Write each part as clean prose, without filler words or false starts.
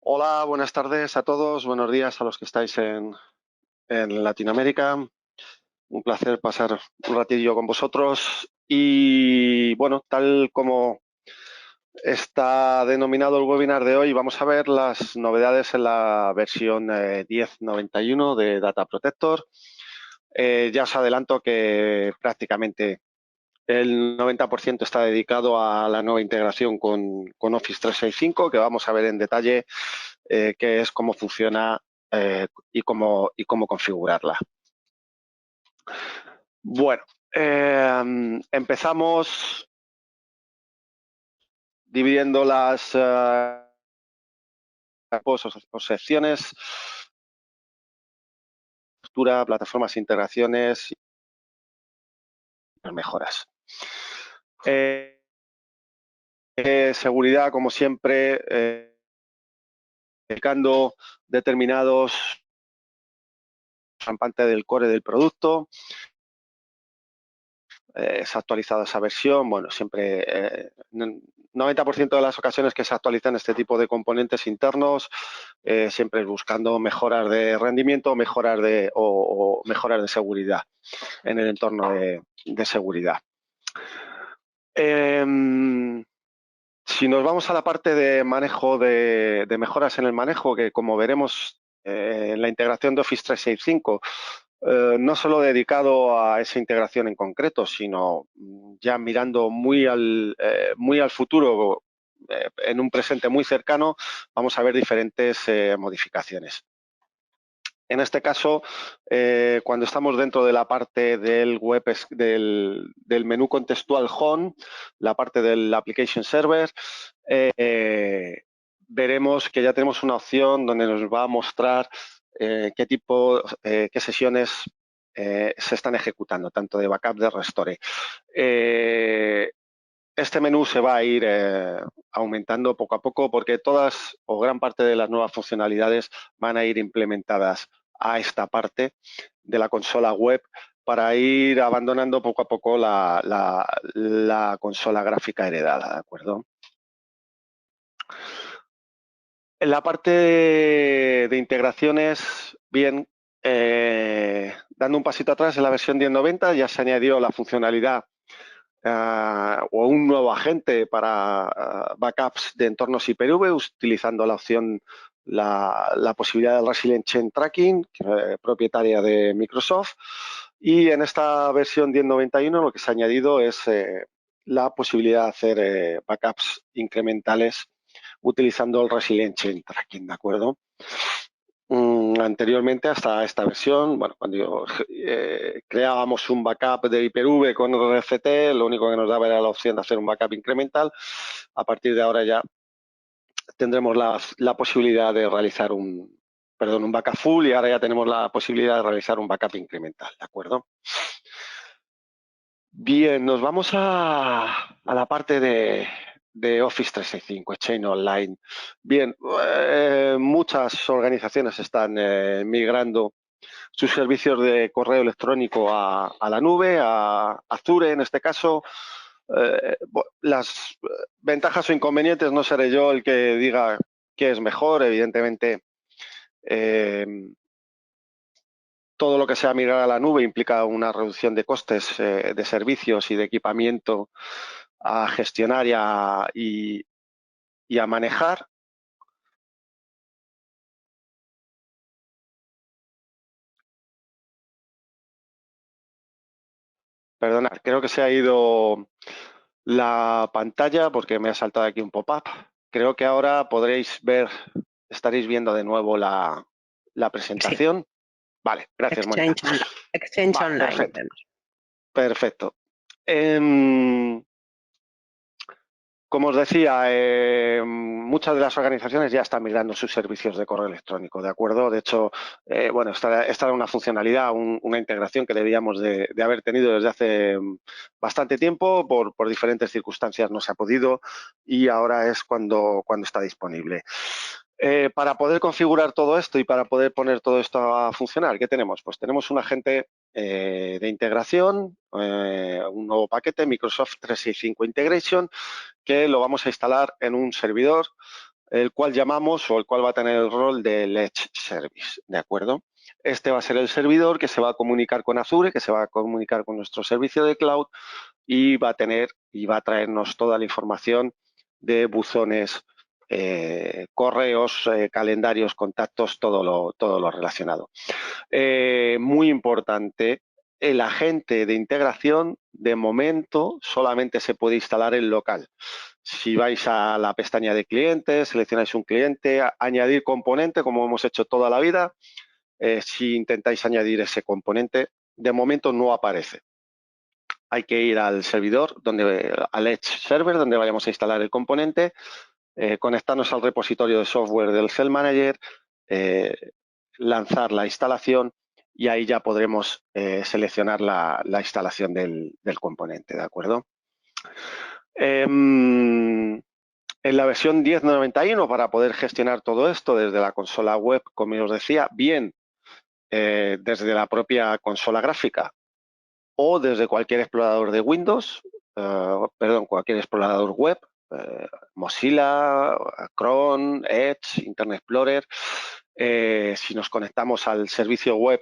Hola, buenas tardes a todos, buenos días a los que estáis en Latinoamérica. Un placer pasar un ratillo con vosotros. Y bueno, tal como está denominado el webinar de hoy, vamos a ver las novedades en la versión 10.91 de Data Protector. Ya os adelanto que prácticamente el 90% está dedicado a la nueva integración con Office 365, que vamos a ver en detalle qué es, cómo funciona y cómo configurarla. Bueno, empezamos dividiendo las o secciones: plataformas, integraciones y mejoras. Seguridad, como siempre, aplicando determinados rampante del core del producto. Se ha actualizado esa versión, bueno, siempre 90% de las ocasiones que se actualizan este tipo de componentes internos, siempre buscando mejoras de rendimiento, mejoras de seguridad en el entorno de seguridad. Si nos vamos a la parte de manejo de mejoras en el manejo, que como veremos en la integración de Office 365, no solo dedicado a esa integración en concreto, sino ya mirando muy al futuro, en un presente muy cercano, vamos a ver diferentes modificaciones. En este caso, cuando estamos dentro de la parte del del menú contextual Home, la parte del Application Server, veremos que ya tenemos una opción donde nos va a mostrar qué sesiones se están ejecutando, tanto de backup de restore. Este menú se va a ir aumentando poco a poco porque todas o gran parte de las nuevas funcionalidades van a ir implementadas a esta parte de la consola web para ir abandonando poco a poco la consola gráfica heredada, ¿de acuerdo? En la parte de integraciones, bien, dando un pasito atrás, en la versión 10.90 ya se añadió la funcionalidad o un nuevo agente para backups de entornos Hyper-V, utilizando la opción, la posibilidad del Resilient Chain Tracking, propietaria de Microsoft. Y en esta versión 10.91 lo que se ha añadido es la posibilidad de hacer backups incrementales utilizando el Resilient Chain Tracking, ¿de acuerdo? Anteriormente, hasta esta versión, bueno, cuando creábamos un backup de Hyper-V con RCT, lo único que nos daba era la opción de hacer un backup incremental. A partir de ahora ya tendremos la posibilidad de realizar un backup full, y ahora ya tenemos la posibilidad de realizar un backup incremental, ¿de acuerdo? Bien, nos vamos a la parte de Office 365, Exchange Online. Bien, muchas organizaciones están migrando sus servicios de correo electrónico a la nube, a Azure en este caso. Las ventajas o inconvenientes no seré yo el que diga qué es mejor. Evidentemente, todo lo que sea migrar a la nube implica una reducción de costes de servicios y de equipamiento a gestionar y a manejar. Perdonad, creo que se ha ido la pantalla porque me ha saltado aquí un pop-up. Creo que ahora estaréis viendo de nuevo la presentación. Sí. Vale, gracias, Mónica. Exchange vale, Online. Perfecto. Como os decía, muchas de las organizaciones ya están migrando sus servicios de correo electrónico, ¿de acuerdo? De hecho, bueno, esta era una funcionalidad, una integración que debíamos de haber tenido desde hace bastante tiempo. Por diferentes circunstancias no se ha podido, y ahora es cuando está disponible. Para poder configurar todo esto y para poder poner todo esto a funcionar, ¿qué tenemos? Pues tenemos un agente de integración, un nuevo paquete, Microsoft 365 Integration, que lo vamos a instalar en un servidor el cual llamamos o el cual va a tener el rol del Edge Service, ¿de acuerdo? Este va a ser el servidor que se va a comunicar con Azure, que se va a comunicar con nuestro servicio de cloud y va a traernos toda la información de buzones, correos, calendarios, contactos, todo lo relacionado. Muy importante, el agente de integración de momento solamente se puede instalar en local. Si vais a la pestaña de clientes, seleccionáis un cliente, añadir componente, como hemos hecho toda la vida, si intentáis añadir ese componente, de momento no aparece. Hay que ir al servidor, al Edge Server, donde vayamos a instalar el componente, conectarnos al repositorio de software del Cell Manager, lanzar la instalación y ahí ya podremos seleccionar la instalación del componente, ¿de acuerdo? En la versión 10.91, para poder gestionar todo esto desde la consola web, como os decía, bien desde la propia consola gráfica o desde cualquier explorador de Windows, cualquier explorador web, Mozilla, Chrome, Edge, Internet Explorer. Si nos conectamos al servicio web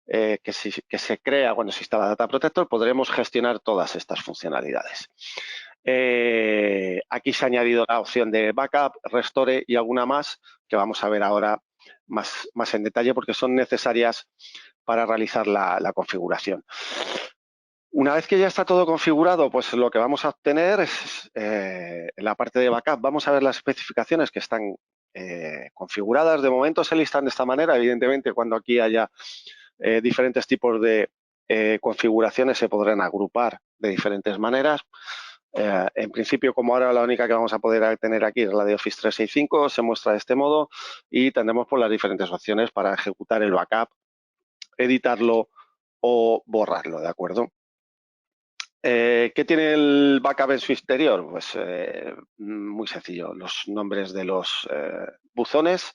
que se crea cuando se instala Data Protector, podremos gestionar todas estas funcionalidades. Aquí se ha añadido la opción de backup, restore y alguna más que vamos a ver ahora más en detalle porque son necesarias para realizar la configuración. Una vez que ya está todo configurado, pues lo que vamos a obtener es en la parte de backup. Vamos a ver las especificaciones que están configuradas. De momento se listan de esta manera. Evidentemente, cuando aquí haya diferentes tipos de configuraciones, se podrán agrupar de diferentes maneras. En principio, como ahora la única que vamos a poder tener aquí es la de Office 365, se muestra de este modo y tendremos pues, las diferentes opciones para ejecutar el backup, editarlo o borrarlo, ¿de acuerdo? ¿Qué tiene el backup en su exterior? Pues muy sencillo, los nombres de los buzones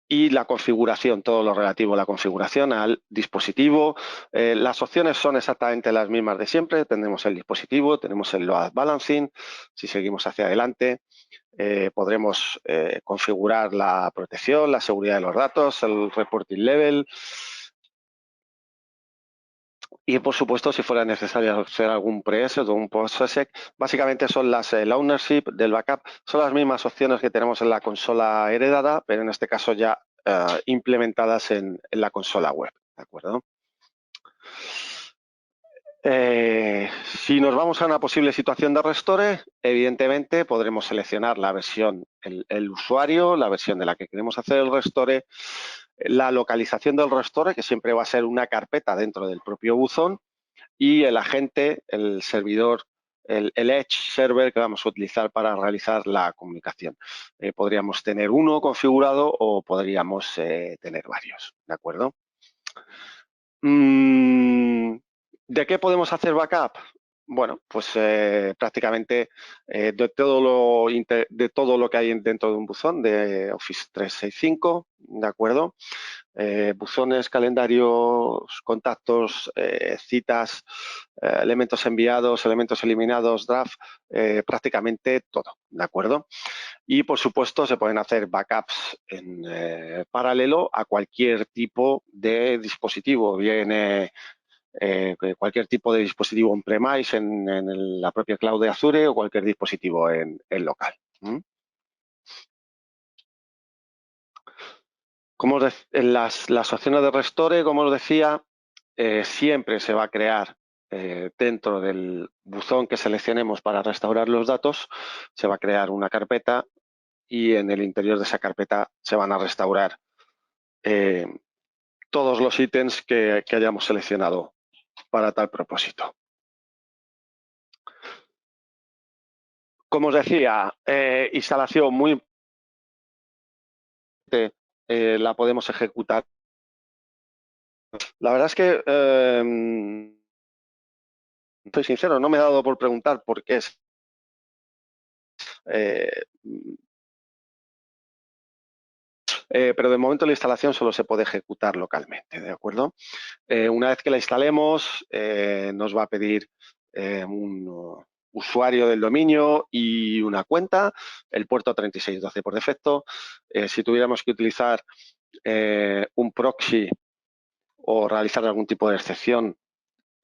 y la configuración, todo lo relativo a la configuración al dispositivo. Las opciones son exactamente las mismas de siempre. Tenemos el dispositivo, tenemos el load balancing. Si seguimos hacia adelante, podremos configurar la protección, la seguridad de los datos, el reporting level. Y, por supuesto, si fuera necesario hacer algún pre-SEC o un post-SEC, básicamente son el ownership del backup, son las mismas opciones que tenemos en la consola heredada, pero en este caso ya implementadas en la consola web, ¿de acuerdo? Si nos vamos a una posible situación de restore, evidentemente podremos seleccionar la versión, el usuario, la versión de la que queremos hacer el restore, la localización del restore, que siempre va a ser una carpeta dentro del propio buzón, y el agente, el servidor, el Edge Server que vamos a utilizar para realizar la comunicación. Podríamos tener uno configurado o podríamos tener varios, ¿de acuerdo? ¿De qué podemos hacer backup? Bueno, pues prácticamente de todo lo que hay dentro de un buzón de Office 365, ¿de acuerdo? Buzones, calendarios, contactos, citas, elementos enviados, elementos eliminados, draft, prácticamente todo, ¿de acuerdo? Y, por supuesto, se pueden hacer backups en paralelo a cualquier tipo de dispositivo, bien cualquier tipo de dispositivo on-premise en la propia cloud de Azure o cualquier dispositivo en local. En las opciones de restore, como os decía, siempre se va a crear dentro del buzón que seleccionemos para restaurar los datos, se va a crear una carpeta y en el interior de esa carpeta se van a restaurar todos los ítems que hayamos seleccionado para tal propósito. Como os decía, instalación muy la podemos ejecutar. La verdad es que, soy sincero, no me he dado por preguntar por qué es. Pero de momento la instalación solo se puede ejecutar localmente, ¿de acuerdo? Una vez que la instalemos, nos va a pedir usuario del dominio y una cuenta, el puerto 3612 por defecto. Si tuviéramos que utilizar un proxy o realizar algún tipo de excepción,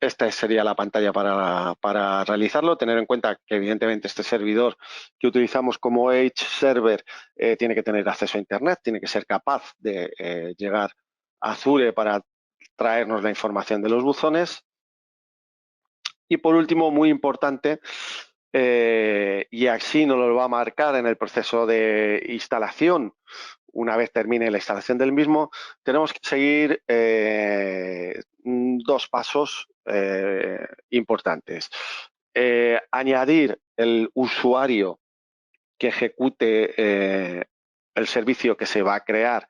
esta sería la pantalla para realizarlo. Tener en cuenta que evidentemente este servidor que utilizamos como Edge Server tiene que tener acceso a Internet, tiene que ser capaz de llegar a Azure para traernos la información de los buzones. Y por último, muy importante, y así nos lo va a marcar en el proceso de instalación, una vez termine la instalación del mismo, tenemos que seguir dos pasos importantes. Añadir el usuario que ejecute el servicio que se va a crear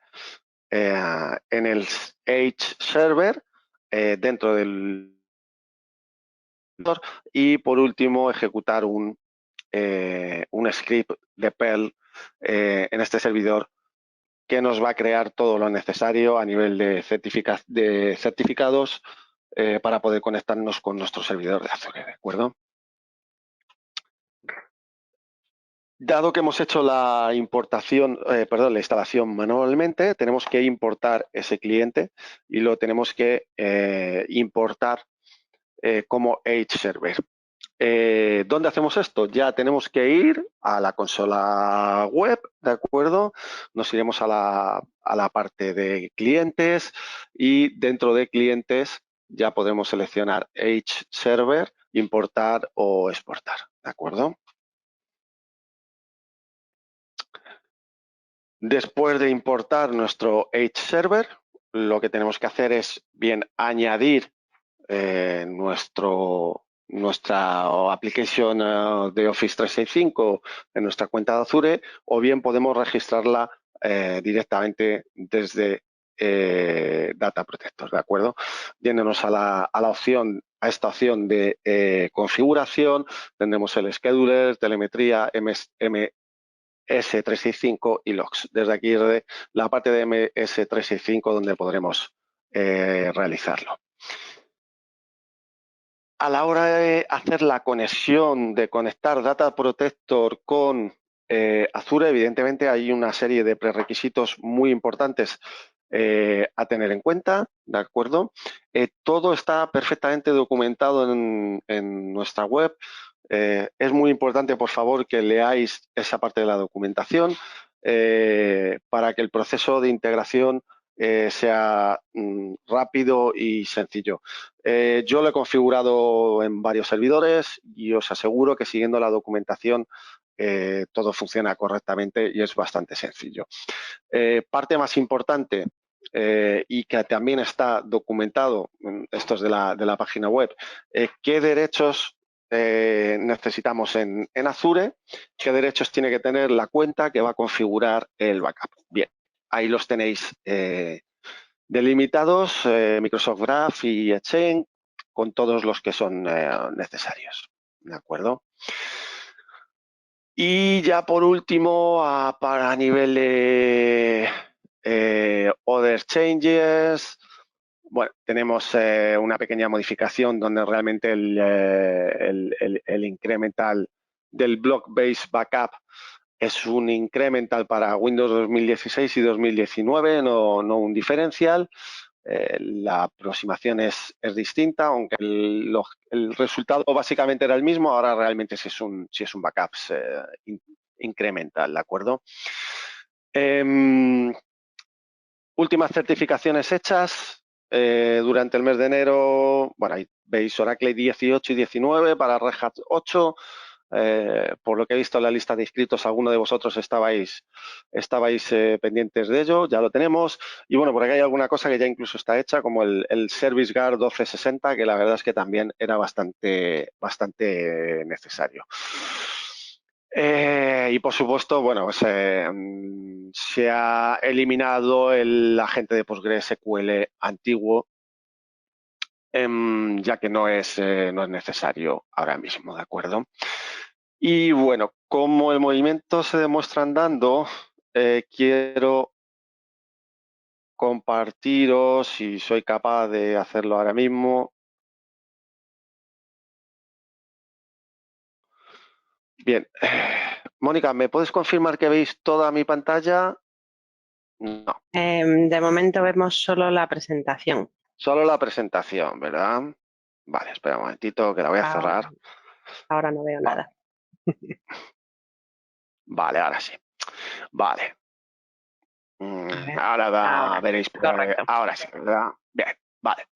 en el Edge Server dentro del y por último ejecutar un script de Perl en este servidor que nos va a crear todo lo necesario a nivel de certificados para poder conectarnos con nuestro servidor de Azure, ¿de acuerdo? Dado que hemos hecho la la instalación manualmente, tenemos que importar ese cliente y lo tenemos que importar como Edge Server. ¿Dónde hacemos esto? Ya tenemos que ir a la consola web, ¿de acuerdo? Nos iremos a la parte de clientes y dentro de clientes ya podemos seleccionar Edge Server, importar o exportar, ¿de acuerdo? Después de importar nuestro Edge Server, lo que tenemos que hacer es bien añadir nuestra application de Office 365 en nuestra cuenta de Azure, o bien podemos registrarla directamente desde Data Protector, ¿de acuerdo? Yéndonos a esta opción de configuración, tendremos el scheduler, telemetría, MS365 y logs. Desde aquí, desde la parte de MS365, donde podremos realizarlo. A la hora de hacer la conexión, de conectar Data Protector con Azure, evidentemente hay una serie de prerequisitos muy importantes a tener en cuenta, ¿de acuerdo? Todo está perfectamente documentado en nuestra web. Es muy importante, por favor, que leáis esa parte de la documentación para que el proceso de integración sea rápido y sencillo. Yo lo he configurado en varios servidores y os aseguro que siguiendo la documentación todo funciona correctamente y es bastante sencillo. Parte más importante y que también está documentado, esto es de la página web, qué derechos necesitamos en Azure, qué derechos tiene que tener la cuenta que va a configurar el backup. Bien, ahí los tenéis delimitados, Microsoft Graph y Exchange, con todos los que son necesarios. ¿De acuerdo? Y ya por último, para nivel de Other Changes, bueno, tenemos una pequeña modificación donde realmente el incremental del block-based backup es un incremental para Windows 2016 y 2019, no un diferencial. La aproximación es distinta, aunque el resultado básicamente era el mismo, ahora realmente sí es un backup incremental, ¿de acuerdo? Últimas certificaciones hechas durante el mes de enero. Bueno, ahí veis Oracle 18 y 19 para Red Hat 8. Por lo que he visto en la lista de inscritos, alguno de vosotros estabais pendientes de ello, ya lo tenemos. Y bueno, por aquí hay alguna cosa que ya incluso está hecha, como el Service Guard 1260, que la verdad es que también era bastante necesario. Y por supuesto, bueno, pues, se ha eliminado el agente de PostgreSQL antiguo, ya que no es necesario ahora mismo, ¿de acuerdo? Y bueno, como el movimiento se demuestra andando, quiero compartiros, si soy capaz de hacerlo ahora mismo, Bien. Mónica, ¿me puedes confirmar que veis toda mi pantalla? No, De momento vemos solo la presentación. solo la presentación, ¿verdad? Vale, espera un momentito que la voy a Ahora, cerrar. ahora no veo nada. Vale, ahora sí. Vale. A ver, Ahora ahora, veréis, correcto. ahora sí, ¿verdad? Bien, vale.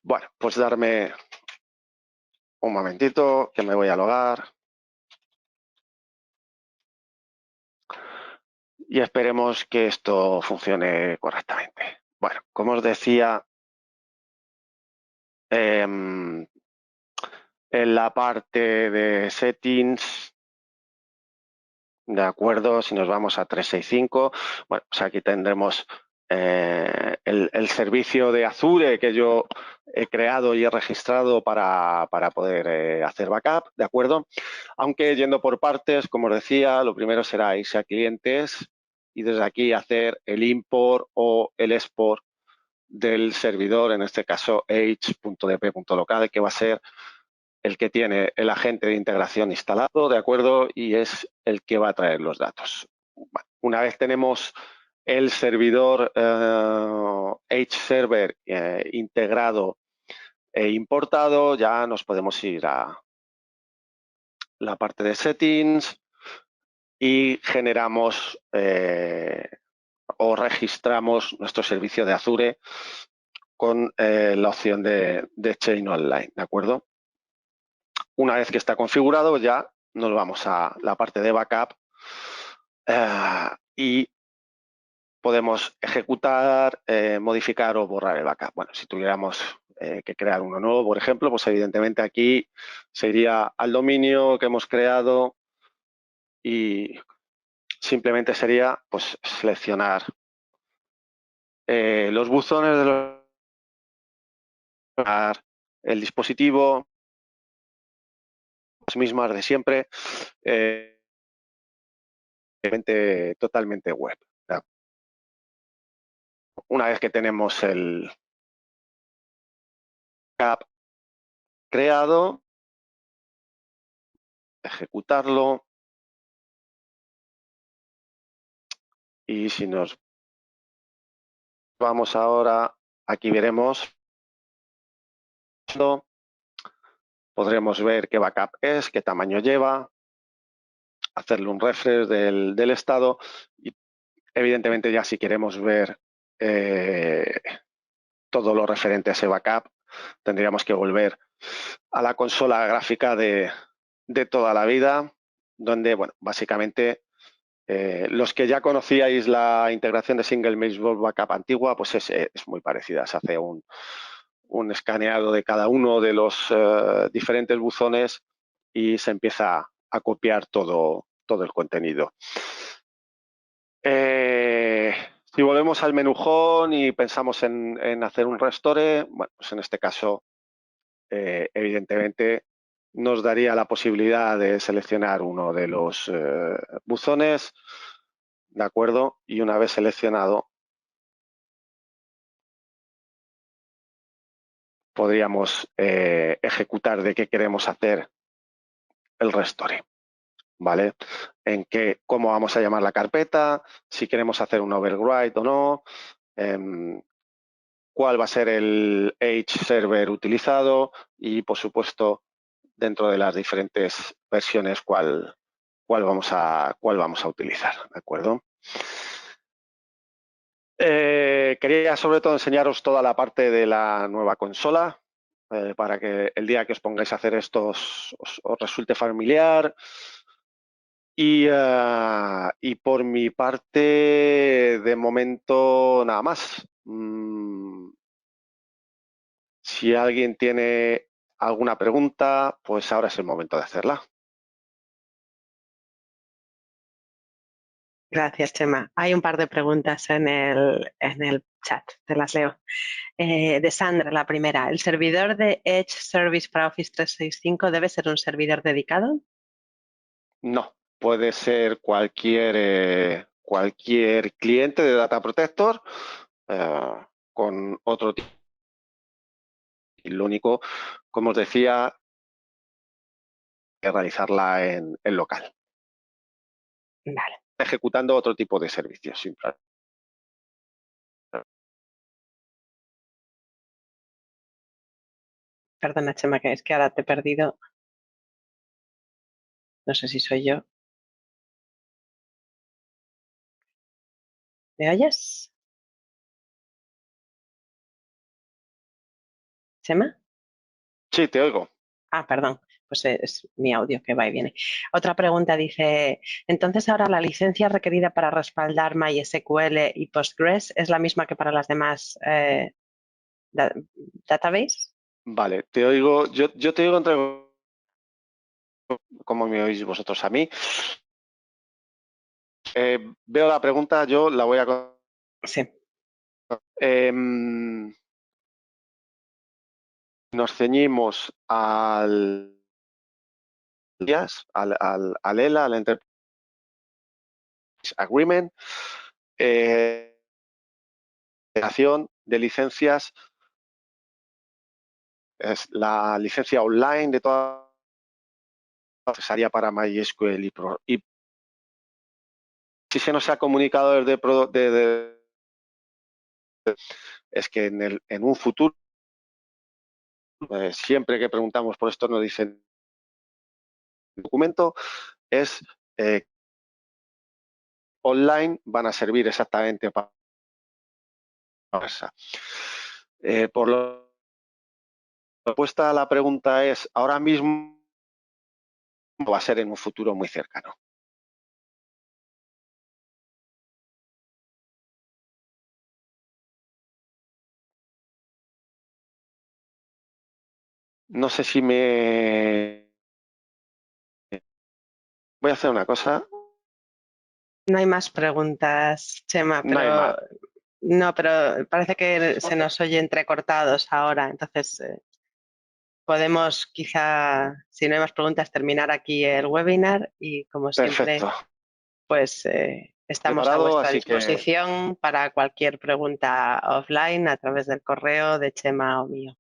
Bueno, pues darme un momentito que me voy a logar. Y esperemos que esto funcione correctamente. Bueno, como os decía, en la parte de settings, de acuerdo, si nos vamos a 365, bueno, pues aquí tendremos el servicio de Azure que yo he creado y he registrado para poder hacer backup, ¿de acuerdo? Aunque yendo por partes, como os decía, lo primero será irse a clientes y desde aquí hacer el import o el export del servidor, en este caso h.dp.local, que va a ser el que tiene el agente de integración instalado, ¿de acuerdo? Y es el que va a traer los datos. Bueno, una vez tenemos el servidor H-Server integrado e importado, ya nos podemos ir a la parte de settings y generamos o registramos nuestro servicio de Azure con la opción de Chain Online, ¿de acuerdo? Una vez que está configurado, ya nos vamos a la parte de backup y podemos ejecutar, modificar o borrar el backup. Bueno, si tuviéramos que crear uno nuevo, por ejemplo, pues evidentemente aquí se iría al dominio que hemos creado y simplemente sería pues seleccionar los buzones de el dispositivo, las mismas de siempre, totalmente web. Una vez que tenemos el backup creado, ejecutarlo y si nos vamos ahora, aquí veremos, podremos ver qué backup es, qué tamaño lleva, hacerle un refresh del estado y evidentemente ya si queremos ver todo lo referente a ese backup, tendríamos que volver a la consola gráfica de toda la vida, donde, bueno, básicamente los que ya conocíais la integración de Single Baseball Backup antigua, pues es muy parecida. Se hace un escaneado de cada uno de los diferentes buzones y se empieza a copiar todo el contenido. Si volvemos al menú Home y pensamos en hacer un restore, bueno, pues en este caso, evidentemente, nos daría la posibilidad de seleccionar uno de los buzones, ¿de acuerdo? Y una vez seleccionado, podríamos ejecutar de qué queremos hacer el restore, ¿vale? Cómo vamos a llamar la carpeta, si queremos hacer un override o no, cuál va a ser el H-Server utilizado y, por supuesto, dentro de las diferentes versiones, cuál vamos a utilizar, ¿de acuerdo? Quería sobre todo enseñaros toda la parte de la nueva consola para que el día que os pongáis a hacer esto os resulte familiar. Y por mi parte, de momento, nada más. Si alguien tiene alguna pregunta, pues ahora es el momento de hacerla. Gracias, Chema. Hay un par de preguntas en el chat, te las leo. De Sandra, la primera. ¿El servidor de Edge Service para Office 365 debe ser un servidor dedicado? No, puede ser cualquier cliente de Data Protector con otro tipo. Lo único, como os decía, que realizarla en local, Vale. ejecutando otro tipo de servicios. Perdona, Chema, que es que ahora te he perdido. No sé si soy yo. ¿Me oyes? ¿Chema? Sí, te oigo. Ah, perdón, pues es mi audio que va y viene. Otra pregunta dice, entonces ahora la licencia requerida para respaldar MySQL y Postgres es la misma que para las demás database. Vale, te oigo. Yo te oigo entre como me oís vosotros a mí. Veo la pregunta, yo la voy a... Sí. Nos ceñimos al ELA, al Enterprise Agreement, de licencias, es la licencia online de toda necesaria para MySQL y si se nos ha comunicado es que en un futuro, siempre que preguntamos por esto nos dicen el documento es online, van a servir exactamente para esa. Por lo la respuesta a la pregunta es ahora mismo va a ser en un futuro muy cercano. No sé si me... Voy a hacer una cosa. No hay más preguntas, Chema, No hay pero más. no, pero parece que se nos oye entrecortados ahora, entonces podemos quizá, si no hay más preguntas, terminar aquí el webinar y como siempre, Perfecto. pues estamos a Preparado, vuestra así que disposición para cualquier pregunta offline a través del correo de Chema o mío.